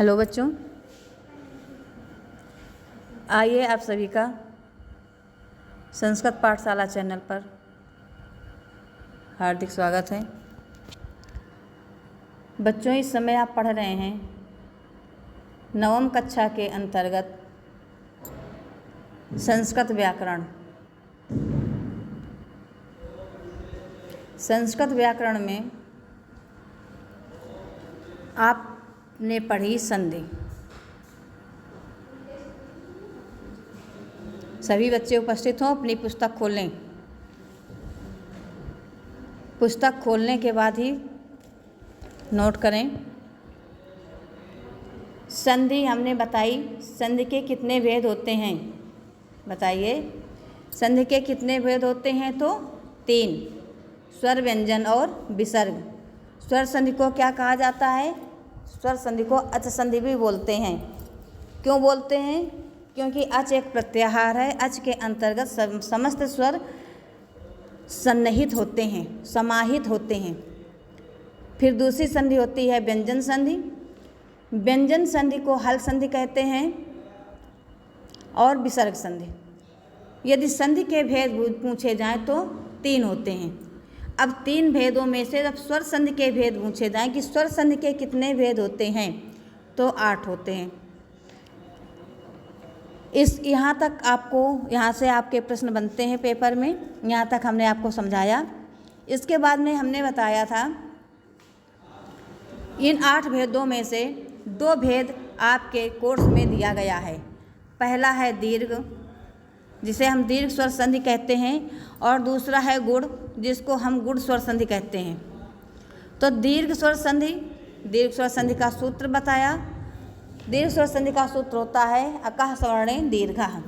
Hello बच्चों, आइए आप सभी का संस्कृत पाठशाला चैनल पर हार्दिक स्वागत है। बच्चों, इस समय आप पढ़ रहे हैं नवम कक्षा के अंतर्गत संस्कृत व्याकरण। संस्कृत व्याकरण में आपने पढ़ी संधि। सभी बच्चे उपस्थित हों, अपनी पुस्तक खोलें। पुस्तक खोलने के बाद ही नोट करें। संधि हमने बताई, संधि के कितने भेद होते हैं बताइए। संधि के कितने भेद होते हैं? तो 3, स्वर, व्यंजन और विसर्ग। स्वर संधि को क्या कहा जाता है? स्वर संधि को अच संधि भी बोलते हैं। क्यों बोलते हैं? क्योंकि अच एक प्रत्याहार है। अच के अंतर्गत समस्त स्वर सन्निहित होते हैं, समाहित होते हैं। फिर दूसरी संधि होती है व्यंजन संधि। व्यंजन संधि को हल संधि कहते हैं और विसर्ग संधि। यदि संधि के भेद पूछे जाएं तो 3 होते हैं। अब 3 भेदों में से जब स्वर संधि के भेद पूछे जाएं कि स्वर संधि के कितने भेद होते हैं, तो 8 होते हैं। यहाँ तक आपको, यहाँ से आपके प्रश्न बनते हैं पेपर में। यहाँ तक हमने आपको समझाया। इसके बाद में हमने बताया था इन 8 भेदों में से 2 भेद आपके कोर्स में दिया गया है। पहला है दीर्घ, जिसे हम दीर्घ स्वर संधि कहते हैं, और दूसरा है गुण, जिसको हम गुण स्वर संधि कहते हैं। तो दीर्घ स्वर संधि का सूत्र बताया। दीर्घ स्वर संधि का सूत्र होता है अकः सवर्णे दीर्घः।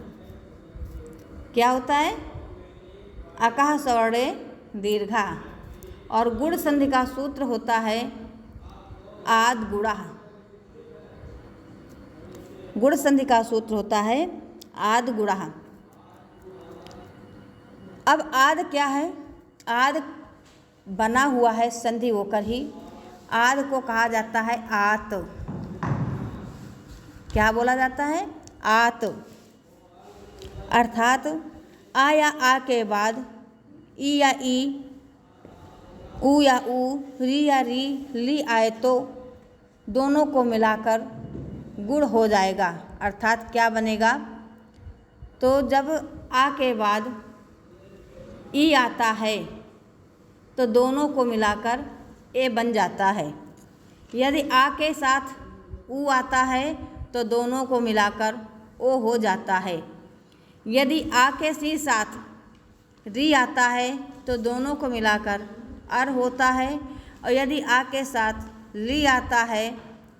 क्या होता है? अकः सवर्णे दीर्घः। और गुण संधि का सूत्र होता है आद गुणः। गुण संधि का सूत्र होता है आद गुणः। अब आद क्या है? आद बना हुआ है संधि होकर ही। आद को कहा जाता है आत। क्या बोला जाता है? आत। अर्थात आ या आ के बाद ई या ई, ऊ या ऊ, री या री, ली आए तो दोनों को मिलाकर गुण हो जाएगा। अर्थात क्या बनेगा? तो जब आ के बाद ई आता है तो दोनों को मिलाकर ए बन जाता है। यदि आ के साथ ऊ आता है तो दोनों को मिलाकर ओ हो जाता है। यदि आ के सी साथ री आता है तो दोनों को मिलाकर अर होता है। और यदि आ के साथ ली आता है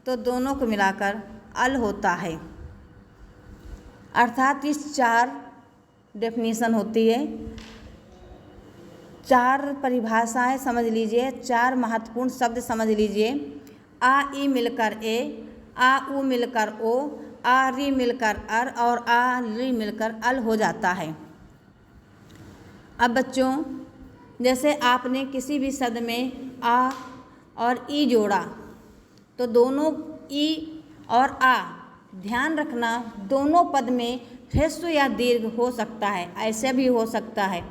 तो दोनों को मिलाकर अल होता है। अर्थात इस 4 डेफिनेशन होती है, 4 परिभाषाएं समझ लीजिए, 4 महत्वपूर्ण शब्द समझ लीजिए। आ ई मिलकर ए, आ ऊ मिलकर ओ, आ री मिलकर अर, और आ ली मिलकर अल हो जाता है। अब बच्चों, जैसे आपने किसी भी शब्द में आ और ई जोड़ा तो दोनों ई और आ, ध्यान रखना, दोनों पद में ह्रस्व या दीर्घ हो सकता है। ऐसे भी हो सकता है,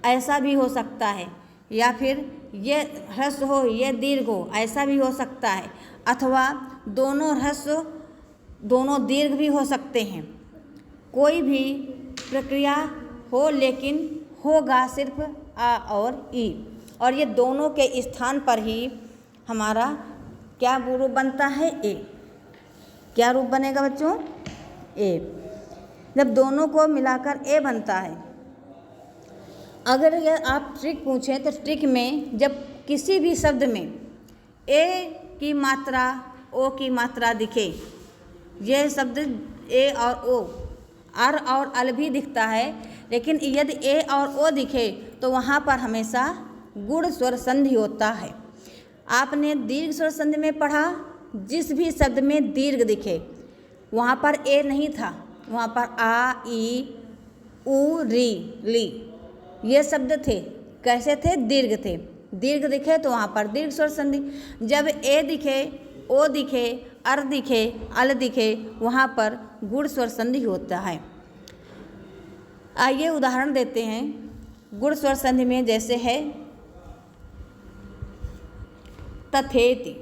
ऐसा भी हो सकता है, या फिर ये ह्रस्व हो ये दीर्घ हो, ऐसा भी हो सकता है। अथवा दोनों ह्रस्व दोनों दीर्घ भी हो सकते हैं। कोई भी प्रक्रिया हो, लेकिन होगा सिर्फ आ और ई। और ये दोनों के स्थान पर ही हमारा क्या रूप बनता है? ए। क्या रूप बनेगा बच्चों? ए। जब दोनों को मिलाकर ए बनता है। अगर ये आप ट्रिक पूछें तो ट्रिक में जब किसी भी शब्द में ए की मात्रा ओ की मात्रा दिखे, ये शब्द ए और ओ, अर और अल भी दिखता है, लेकिन यदि ए और ओ दिखे तो वहाँ पर हमेशा गुण स्वर संधि होता है। आपने दीर्घ स्वर संधि में पढ़ा, जिस भी शब्द में दीर्घ दिखे वहाँ पर ए नहीं था, वहाँ पर आ, ई, ऊ, री, ली, ये शब्द थे। कैसे थे? दीर्घ थे। दीर्घ दिखे तो वहाँ पर दीर्घ स्वर संधि। जब ए दिखे, ओ दिखे, अर दिखे, अल दिखे, वहाँ पर गुण स्वर संधि होता है। आइए उदाहरण देते हैं गुण स्वर संधि में, जैसे है तथेति।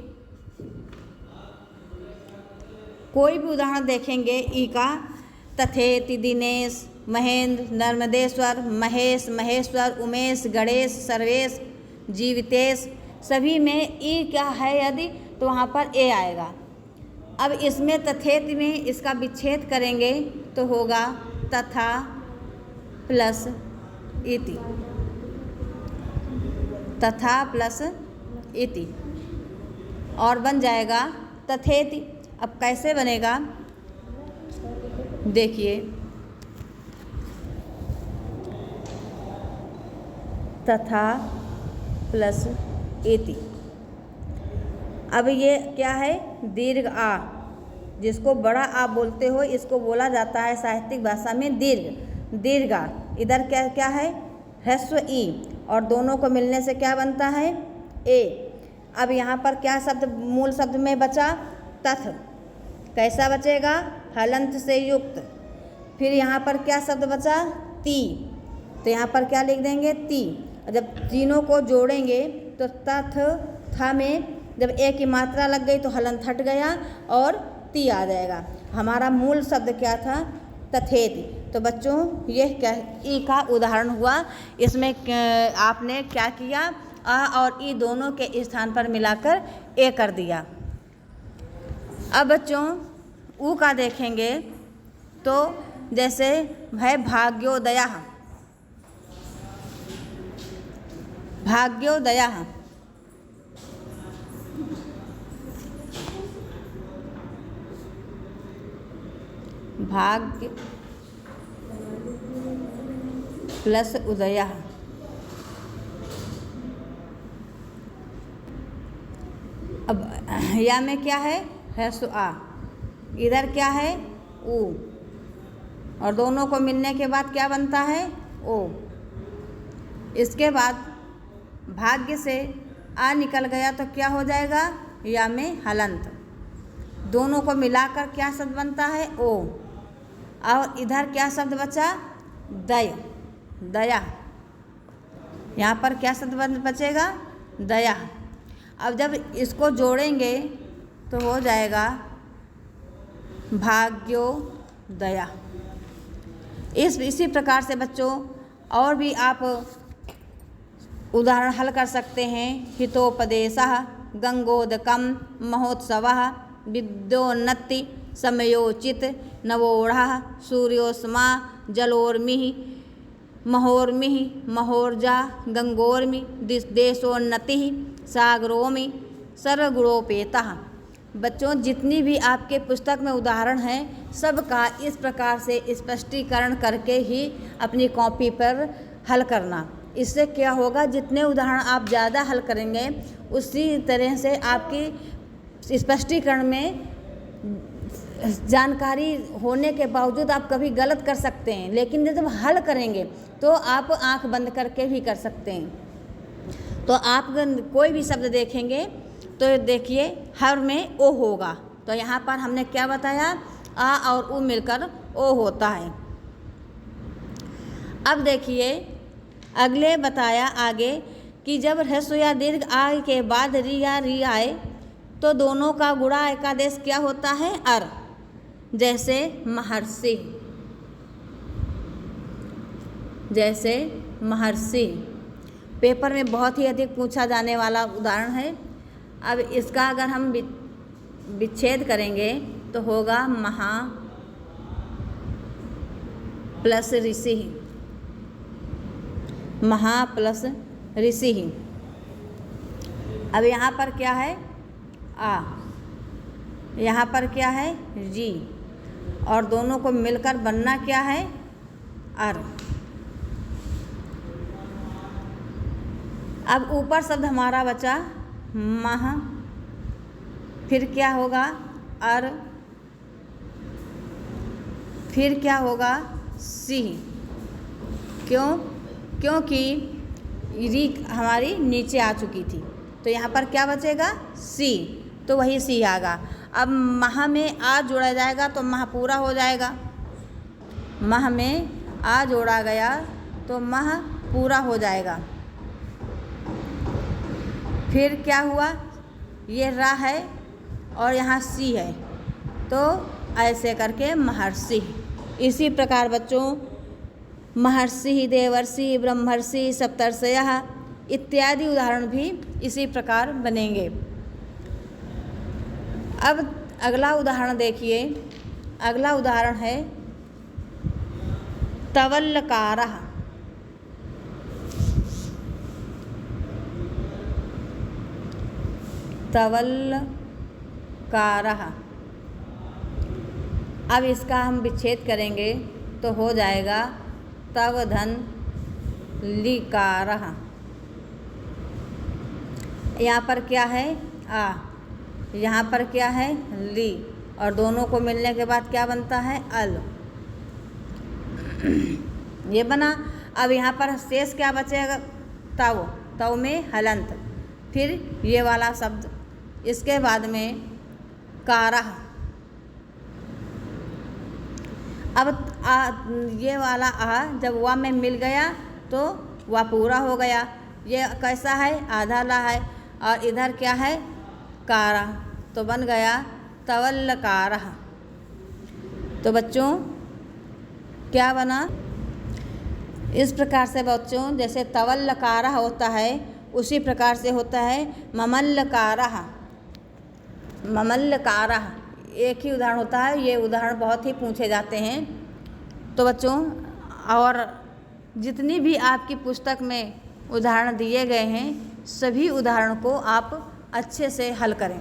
कोई भी उदाहरण देखेंगे ई का, तथेति दिनेश, महेंद्र, नर्मदेश्वर, महेश, महेश्वर, उमेश, गणेश, सर्वेश, जीवितेश, सभी में ई क्या है यदि तो वहाँ पर ए आएगा। अब इसमें तथेति में इसका विच्छेद करेंगे तो होगा तथा प्लस इति, तथा प्लस इति, और बन जाएगा तथेति। अब कैसे बनेगा देखिए, तथा प्लस इति। अब ये क्या है, दीर्घ आ, जिसको बड़ा आ बोलते हो, इसको बोला जाता है साहित्यिक भाषा में दीर्घ, दीर्घ आ। इधर क्या क्या है, ह्रस्व ई, और दोनों को मिलने से क्या बनता है, ए। अब यहाँ पर क्या शब्द मूल शब्द में बचा, तथ। कैसा बचेगा, हलंत से युक्त। फिर यहाँ पर क्या शब्द बचा, ती, तो यहाँ पर क्या लिख देंगे, ती। जब तीनों को जोड़ेंगे तो तथ था में जब ए की मात्रा लग गई तो हलंत हट गया और ती आ जाएगा। हमारा मूल शब्द क्या था, तथेति। तो बच्चों ये क्या ई का उदाहरण हुआ। इसमें आपने क्या किया, आ और ई दोनों के स्थान पर मिलाकर ए कर दिया। अब बच्चों ऊ का देखेंगे तो जैसे है भाग्योदयः, भाग्योदयः, भाग्य प्लस उदयः। अब या में क्या है, ह्रस्व आ, इधर क्या है, ऊ, और दोनों को मिलने के बाद क्या बनता है, ओ। इसके बाद भाग्य से आ निकल गया तो क्या हो जाएगा, या में हलंत। दोनों को मिलाकर क्या शब्द बनता है, ओ। और इधर क्या शब्द बचा, दय, दया। यहाँ पर क्या शब्द बचेगा, दया। अब जब इसको जोड़ेंगे तो हो जाएगा भाग्योदया। इसी प्रकार से बच्चों और भी आप उदाहरण हल कर सकते हैं। हितोपदेशः, गंगोदकम, महोत्सवः, विद्योन्नति, समयोचित, नवोढ़ः, सूर्योस्मा, जलोर्मिः, महोर्मिः, महोर्जा, गंगोर्मि, देशोन्नतिः, सागरोमि, सर्वगुणोपेतः। बच्चों जितनी भी आपके पुस्तक में उदाहरण हैं सबका इस प्रकार से स्पष्टीकरण करके ही अपनी कॉपी पर हल करना। इससे क्या होगा, जितने उदाहरण आप ज़्यादा हल करेंगे उसी तरह से आपकी स्पष्टीकरण में जानकारी होने के बावजूद आप कभी गलत कर सकते हैं, लेकिन जब हल करेंगे तो आप आंख बंद करके भी कर सकते हैं। तो आप कोई भी शब्द देखेंगे तो देखिए हर में ओ होगा, तो यहाँ पर हमने क्या बताया, आ और उ मिलकर ओ होता है। अब देखिए अगले बताया आगे कि जब ह्रस्व या दीर्घ आ के बाद री या री आए तो दोनों का गुणा एकादेश क्या होता है, अर। जैसे महर्षि, जैसे महर्षि पेपर में बहुत ही अधिक पूछा जाने वाला उदाहरण है। अब इसका अगर हम विच्छेद करेंगे तो होगा महा प्लस ऋषि, महा प्लस ऋषि। अब यहाँ पर क्या है, आ, यहाँ पर क्या है, जी, और दोनों को मिलकर बनना क्या है, अर। अब ऊपर शब्द हमारा बचा मह, फिर क्या होगा, अर, फिर क्या होगा, सिंह। क्यों, क्योंकि री हमारी नीचे आ चुकी थी, तो यहाँ पर क्या बचेगा, सी, तो वही सी आगा। अब मह में आ जोड़ा जाएगा तो मह पूरा हो जाएगा। मह में आ जोड़ा गया तो मह पूरा हो जाएगा। फिर क्या हुआ, ये रा है और यहाँ सी है, तो ऐसे करके महर्षि। इसी प्रकार बच्चों महर्षि, देवर्षि, ब्रह्मर्षि, सप्तर्षयः इत्यादि उदाहरण भी इसी प्रकार बनेंगे। अब अगला उदाहरण देखिए। अगला उदाहरण है तवल्लकारः। तवल्लकारः। अब इसका हम विच्छेद करेंगे तो हो जाएगा तव धन लिकारः। यहाँ पर क्या है आ, यहाँ पर क्या है ली, और दोनों को मिलने के बाद क्या बनता है अल। ये बना। अब यहाँ पर शेष क्या बचेगा, तव। तव में हलंत, फिर ये वाला शब्द, इसके बाद में कारः। अब ये वाला आ जब वा में मिल गया तो वह पूरा हो गया। ये कैसा है, आधा ला है, और इधर क्या है कारा, तो बन गया तवल्लकारः। तो बच्चों क्या बना, इस प्रकार से बच्चों जैसे तवल्लकारः होता है उसी प्रकार से होता है ममल्लकारः। ममल्लकारः एक ही उदाहरण होता है, ये उदाहरण बहुत ही पूछे जाते हैं। तो बच्चों और जितनी भी आपकी पुस्तक में उदाहरण दिए गए हैं सभी उदाहरण को आप अच्छे से हल करें।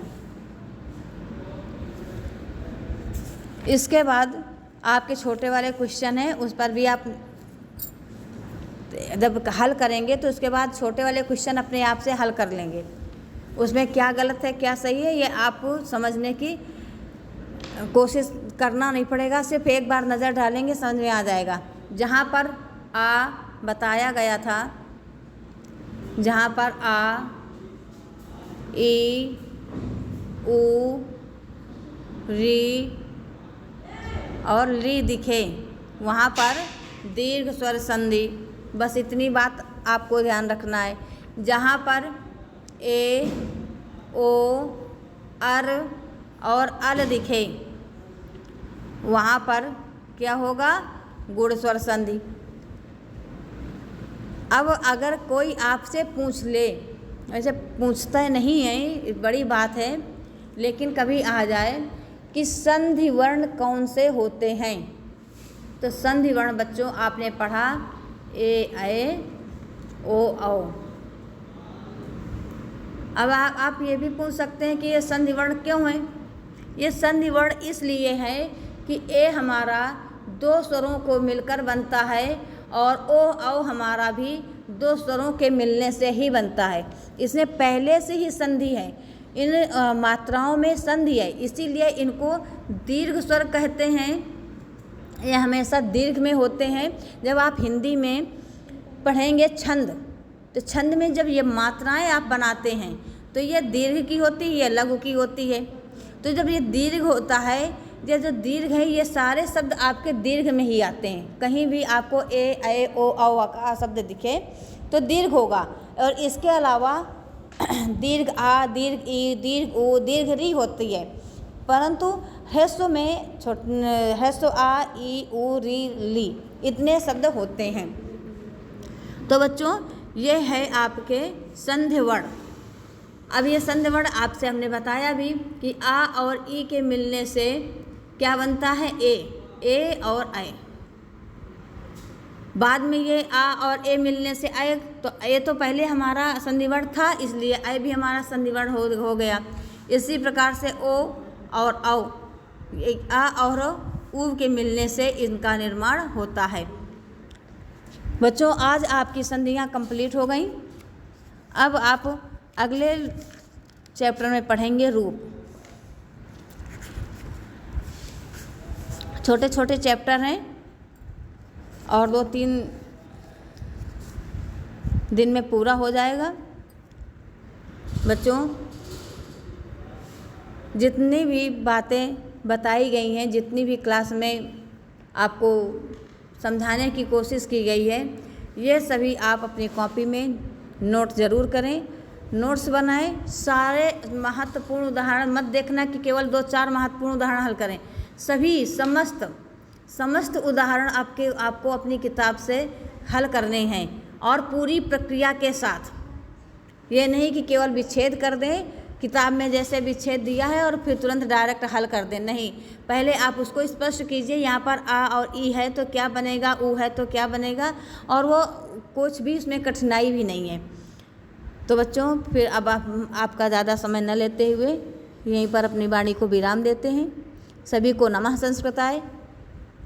इसके बाद आपके छोटे वाले क्वेश्चन हैं, उस पर भी आप जब हल करेंगे तो उसके बाद छोटे वाले क्वेश्चन अपने आप से हल कर लेंगे। उसमें क्या गलत है क्या सही है ये आपको समझने की कोशिश करना नहीं पड़ेगा, सिर्फ एक बार नज़र डालेंगे समझ में आ जाएगा। जहाँ पर आ बताया गया था, जहाँ पर आ, ई, ऊ, री और ली दिखे वहाँ पर दीर्घ स्वर संधि, बस इतनी बात आपको ध्यान रखना है। जहाँ पर ए, ओ, अर और अल दिखे वहाँ पर क्या होगा, गुण स्वर संधि। अब अगर कोई आपसे पूछ ले, ऐसे पूछता नहीं है, बड़ी बात है, लेकिन कभी आ जाए कि संधि वर्ण कौन से होते हैं, तो संधि वर्ण बच्चों आपने पढ़ा ए, ओ, औ। अब आप ये भी पूछ सकते हैं कि ये संधि वर्ण क्यों है। ये संधि वर्ण इसलिए है कि ए हमारा दो स्वरों को मिलकर बनता है और ओ, औ हमारा भी दो स्वरों के मिलने से ही बनता है। इसमें पहले से ही संधि है, इन मात्राओं में संधि है, इसीलिए इनको दीर्घ स्वर कहते हैं। ये हमेशा दीर्घ में होते हैं। जब आप हिंदी में पढ़ेंगे छंद, तो छंद में जब ये मात्राएं आप बनाते हैं तो ये दीर्घ की होती है, ये लघु की होती है। तो जब ये दीर्घ होता है, ये जो दीर्घ है ये सारे शब्द आपके दीर्घ में ही आते हैं। कहीं भी आपको ए, ओ, औ का शब्द दिखे तो दीर्घ होगा। और इसके अलावा दीर्घ आ, दीर्घ ई, दीर्घ ओ, दीर्घ री होती है, परंतु ह्रस्व में ह्रस्व आ, ई, ऊ, री, ली इतने शब्द होते हैं। तो बच्चों ये है आपके संधि वर्ण। अब ये संधि वर्ण आपसे हमने बताया भी कि आ और ई के मिलने से क्या बनता है ए और ऐ। बाद में ये आ और ए मिलने से ऐ, तो ए तो पहले हमारा संधि वर्ण था, इसलिए ऐ भी हमारा संधि वर्ण हो गया। इसी प्रकार से ओ और औ, आ और ऊ के मिलने से इनका निर्माण होता है। बच्चों आज आपकी संधियाँ कंप्लीट हो गई। अब आप अगले चैप्टर में पढ़ेंगे रूप। छोटे छोटे चैप्टर हैं और 2-3 दिन में पूरा हो जाएगा। बच्चों जितनी भी बातें बताई गई हैं, जितनी भी क्लास में आपको समझाने की कोशिश की गई है, ये सभी आप अपनी कॉपी में नोट ज़रूर करें, नोट्स बनाएं। सारे महत्वपूर्ण उदाहरण मत देखना कि केवल 2-4 महत्वपूर्ण उदाहरण हल करें, सभी समस्त उदाहरण आपको अपनी किताब से हल करने हैं और पूरी प्रक्रिया के साथ। ये नहीं कि केवल विच्छेद कर दें, किताब में जैसे विच्छेद दिया है और फिर तुरंत डायरेक्ट हल कर दें, नहीं। पहले आप उसको स्पष्ट कीजिए, यहाँ पर आ और ई है तो क्या बनेगा, ऊ है तो क्या बनेगा, और वो कुछ भी उसमें कठिनाई भी नहीं है। तो बच्चों, फिर अब आपका ज़्यादा समय न लेते हुए यहीं पर अपनी वाणी को विराम देते हैं। सभी को नमः संस्कृताय।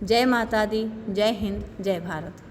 जय माता दी, जय हिंद, जय भारत।